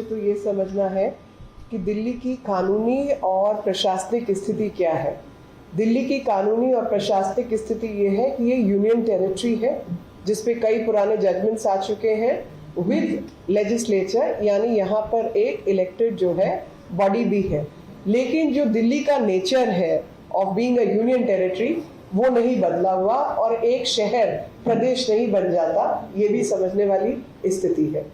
तो ये समझना है कि दिल्ली की कानूनी और प्रशासनिक स्थिति क्या है। दिल्ली की कानूनी और प्रशासनिक स्थिति ये है कि ये यूनियन टेरिटरी है जिसपे कई पुराने जजमेंट्स आ चुके हैं विद लेजिस्लेचर, यानी यहाँ पर एक इलेक्टेड जो है बॉडी भी है। लेकिन जो दिल्ली का नेचर है of being a union territory वो नहीं बदला हुआ और एक शहर प्रदेश नहीं बन जाता, ये भी समझने वाली स्थिति है।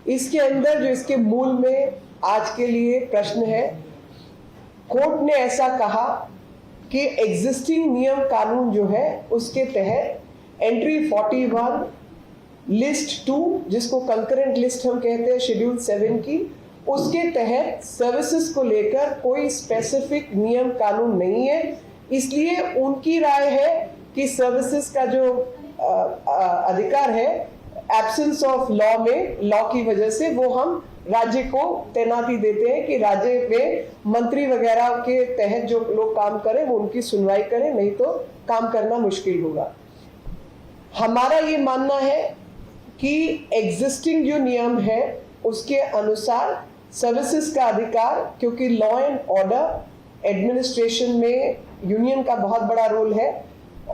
इसके अंदर जो इसके मूल में आज के लिए प्रश्न है, कोर्ट ने ऐसा कहा कि एग्जिस्टिंग नियम कानून जो है उसके तहत एंट्री 41 लिस्ट 2 जिसको कंकरेंट लिस्ट हम कहते हैं शेड्यूल 7 की, उसके तहत सर्विसेज को लेकर कोई स्पेसिफिक नियम कानून नहीं है। इसलिए उनकी राय है कि सर्विसेज का जो अधिकार है एब्सेंस ऑफ लॉ में, लॉ की वजह से वो हम राज्य को तैनाती देते हैं कि राज्य में मंत्री वगैरह के तहत जो लोग काम करें वो उनकी सुनवाई करें, नहीं तो काम करना मुश्किल होगा। हमारा ये मानना है कि एग्जिस्टिंग जो नियम है उसके अनुसार सर्विसेज का अधिकार, क्योंकि लॉ एंड ऑर्डर एडमिनिस्ट्रेशन में यूनियन का बहुत बड़ा रोल है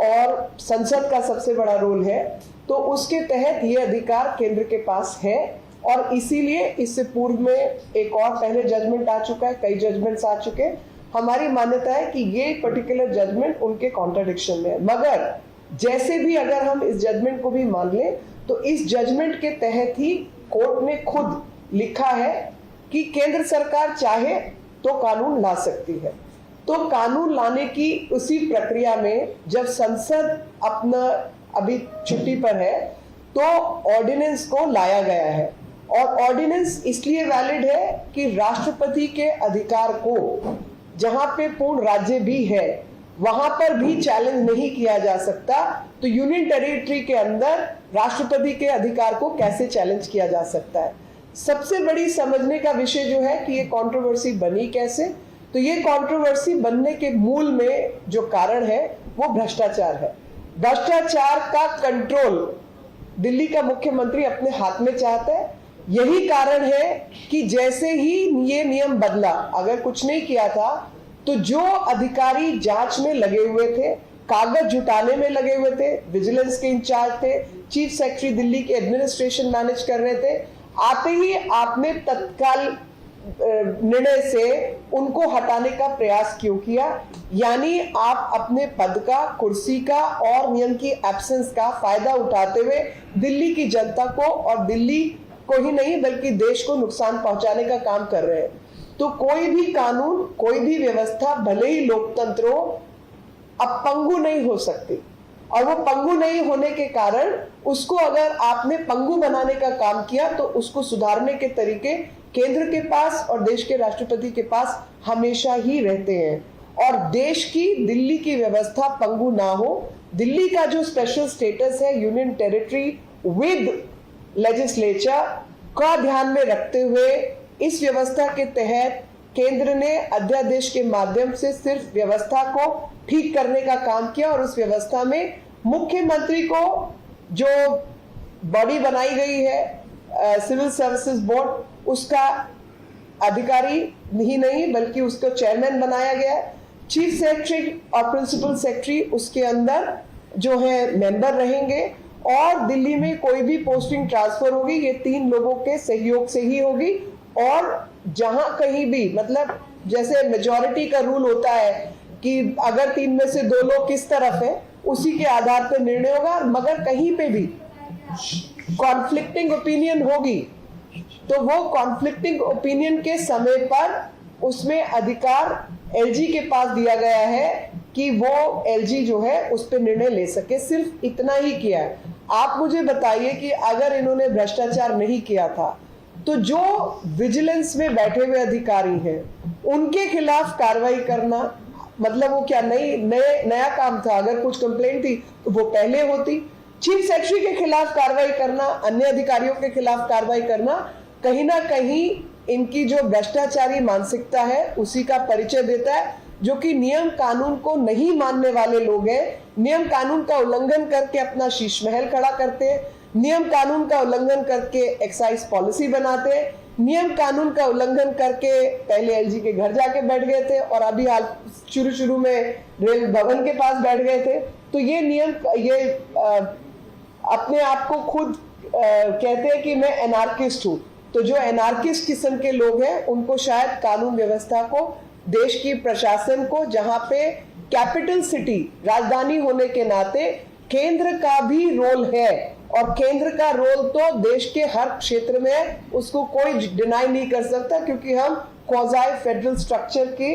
और संसद का सबसे बड़ा रोल है, तो उसके तहत ये अधिकार केंद्र के पास है। और इसीलिए इससे पूर्व में एक और पहले जजमेंट आ चुका है, कई जजमेंट्स आ चुके हैं। हमारी मान्यता है कि ये पर्टिकुलर जजमेंट उनके कॉन्ट्रडिक्शन में है, मगर जैसे भी अगर हम इस जजमेंट को भी मान लें तो इस जजमेंट के तहत ही कोर्ट ने खुद लिखा है कि केंद्र सरकार चाहे तो कानून ला सकती है। तो कानून लाने की उसी प्रक्रिया में जब संसद अपना अभी छुट्टी पर है तो ऑर्डिनेंस को लाया गया है, और ऑर्डिनेंस इसलिए वैलिड है कि राष्ट्रपति के अधिकार को जहां पे पूर्ण राज्य भी है वहां पर भी चैलेंज नहीं किया जा सकता, तो यूनियन टेरिटरी के अंदर राष्ट्रपति के अधिकार को कैसे चैलेंज किया जा सकता है। सबसे बड़ी समझने का विषय जो है कि ये कंट्रोवर्सी बनी कैसे, तो ये कंट्रोवर्सी बनने के मूल में जो कारण है वो भ्रष्टाचार है। भ्रष्टाचार का कंट्रोल दिल्ली का मुख्यमंत्री अपने हाथ में चाहता है। यही कारण है कि जैसे ही ये नियम बदला, अगर कुछ नहीं किया था तो जो अधिकारी जांच में लगे हुए थे, कागज जुटाने में लगे हुए थे, विजिलेंस के इंचार्ज थे, चीफ सेक्रेटरी दिल्ली के एडमिनिस्ट्रेशन मैनेज कर रहे थे, आते ही आपने तत्काल निर्णय से उनको हटाने का प्रयास क्यों किया? यानी आप अपने पद का, कुर्सी का और नियम की एब्सेंस का फायदा उठाते हुए दिल्ली की जनता को और दिल्ली को ही नहीं बल्कि देश को नुकसान पहुंचाने का काम कर रहे हैं। तो कोई भी कानून, कोई भी व्यवस्था भले ही लोकतंत्र हो, अब पंगु नहीं हो सकती, और वो पंगु नहीं होने के कारण उसको अगर आपने पंगु बनाने का काम किया तो उसको सुधारने के तरीके केंद्र के पास और देश के राष्ट्रपति के पास हमेशा ही रहते हैं। और देश की, दिल्ली की व्यवस्था पंगु ना हो, दिल्ली का जो स्पेशल स्टेटस है यूनियन टेरिटरी विद लेजिस्लेचर का ध्यान में रखते हुए इस व्यवस्था के तहत केंद्र ने अध्यादेश के माध्यम से सिर्फ व्यवस्था को ठीक करने का काम किया, और उस व्यवस्था में मुख्यमंत्री को जो बॉडी बनाई गई है सिविल सर्विसेज बोर्ड, उसका अधिकारी ही नहीं बल्कि उसको चेयरमैन बनाया गया है। चीफ सेक्रेटरी और प्रिंसिपल सेक्रेटरी उसके अंदर जो है मेंबर रहेंगे, और दिल्ली में कोई भी पोस्टिंग ट्रांसफर होगी ये 3 लोगों के सहयोग से ही होगी। और जहां कहीं भी, मतलब जैसे मेजॉरिटी का रूल होता है कि अगर 3 में से 2 लोग किस तरफ है उसी के आधार पर निर्णय होगा, मगर कहीं पे भी कॉन्फ्लिक्टिंग ओपिनियन होगी तो वो कॉन्फ्लिक्टिंग ओपिनियन के समय पर उसमें अधिकार एलजी के पास दिया गया है कि वो एलजी जो है उस पर निर्णय ले सके। सिर्फ इतना ही किया है। आप मुझे बताइए कि अगर इन्होंने भ्रष्टाचार नहीं किया था तो जो विजिलेंस में बैठे हुए अधिकारी हैं उनके खिलाफ कार्रवाई करना, मतलब वो क्या नया काम था? अगर कुछ कंप्लेंट थी तो वो पहले होती। चीफ सेक्रेटरी के खिलाफ कार्रवाई करना, अन्य अधिकारियों के खिलाफ कार्रवाई करना, कहीं ना कहीं इनकी जो भ्रष्टाचारी मानसिकता है उसी का परिचय देता है, जो कि नियम कानून को नहीं मानने वाले लोग हैं। नियम कानून का उल्लंघन करके अपना शीश महल खड़ा करते हैं, नियम कानून का उल्लंघन करके एक्साइज पॉलिसी बनाते हैं, नियम कानून का उल्लंघन करके पहले एलजी के घर जाके बैठ गए थे और अभी हाल शुरू में रेल भवन के पास बैठ गए थे। तो ये नियम अपने आप को खुद कहते हैं कि मैं एनार्किस्ट हूँ। तो जो एनार्किस्ट किस्म के लोग हैं उनको शायद कानून व्यवस्था को, देश की प्रशासन को, जहां पे कैपिटल सिटी, राजधानी होने के नाते केंद्र का भी रोल है और केंद्र का रोल तो देश के हर क्षेत्र में है, उसको कोई डिनाई नहीं कर सकता, क्योंकि हम क्वाज़ाई फेडरल स्ट्रक्चर के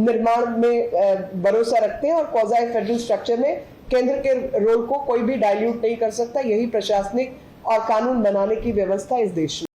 निर्माण में भरोसा रखते हैं और क्वाज़ाई फेडरल स्ट्रक्चर में केंद्र के रोल को कोई भी डाइल्यूट नहीं कर सकता। यही प्रशासनिक और कानून बनाने की व्यवस्था इस देश में।